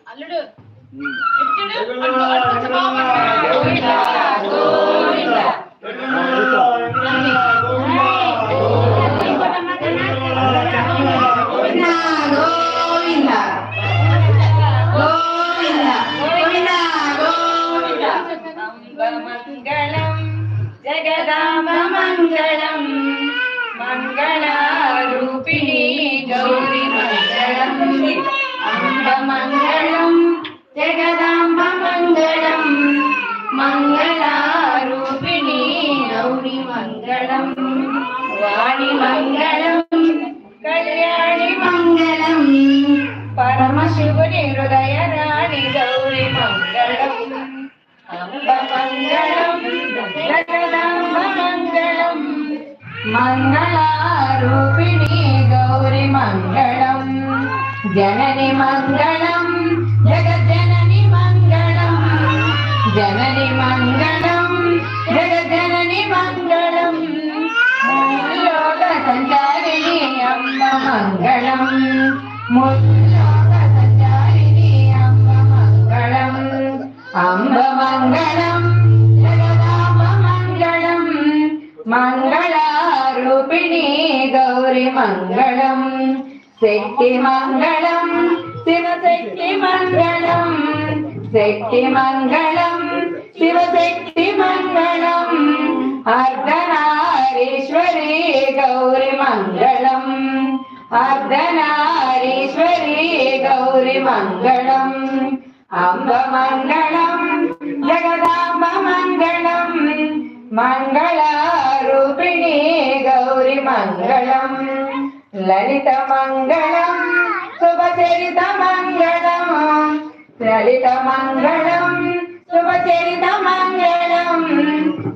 అల్లుడు జగదాంబ మంగళం మంగళారూపిణి గౌరీ మంగళం అంబ మంగళం జగదాంబ మంగళం మంగళారూపిణి గౌరీ మంగళం వాణి మంగళం కళ్యాణి మంగళం పరమశివుని హృదయ రాణి గౌరీ మంగళం అంబ మంగళం జగదాంబ మంగళం మంగళారూపిణి గౌరీ మంగళం జనని మంగళం జగజ్జనని మంగళం జనని మంగళం జగజ్జనని మంగళం లోక సంచారిణి అంబ మంగళం లోక సంచారిణి అంబ మంగళం అంబ మంగళం జగదాంబ మంగళం మంగళారూపిణి గౌరీ మంగళం శక్తి మంగళం శివశక్తి మంగళం శక్తి మంగళం శివశక్తి మంగళం అర్ధనారీశ్వరి గౌరీ మంగళం అర్ధనారీశ్వరి గౌరీ మంగళం అంబ మంగళం జగదాంబ మంగళం మంగళారూపిణి గౌరీ మంగళం లలిత మంగళం శుభచరిత మంగళం లలిత మంగళం శుభచరిత మంగళం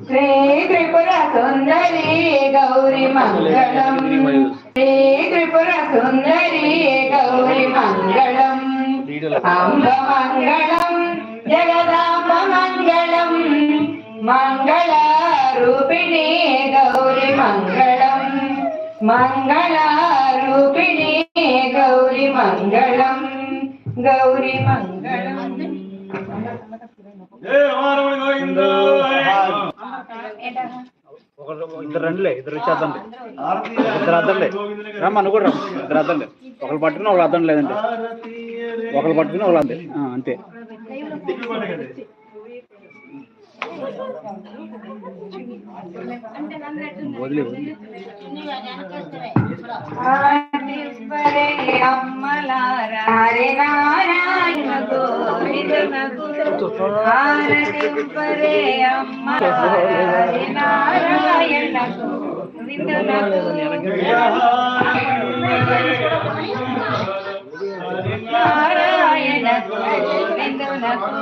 శ్రీ త్రిపుర సుందరి గౌరీ మంగళం శ్రీ త్రిపుర సుందరి గౌరీ మంగళం అంబ మంగళం జగదాంబ మంగళం మంగళారూపిణి గౌరీ మంగళం మంగళారూపిణి గౌరీ మంగళం గౌరీ మంగళం ఇద్దరు రండిలే ఇద్దరు వచ్చి అద్దండి ఇద్దరు అద్దండి రమ్మను కూడా ఇద్దరు అద్దండి ఒకరు పట్టుకుని ఒకరు అద్దండి లేదండి ఒకరు పట్టుకుని ఒకరు అంతే అంతే వదిలే హరి నారాయణ గోవిందనకు హారతిపరే అమ్మ హరి నారాయణ గోవిందనకు నారాయణ గోవిందనకు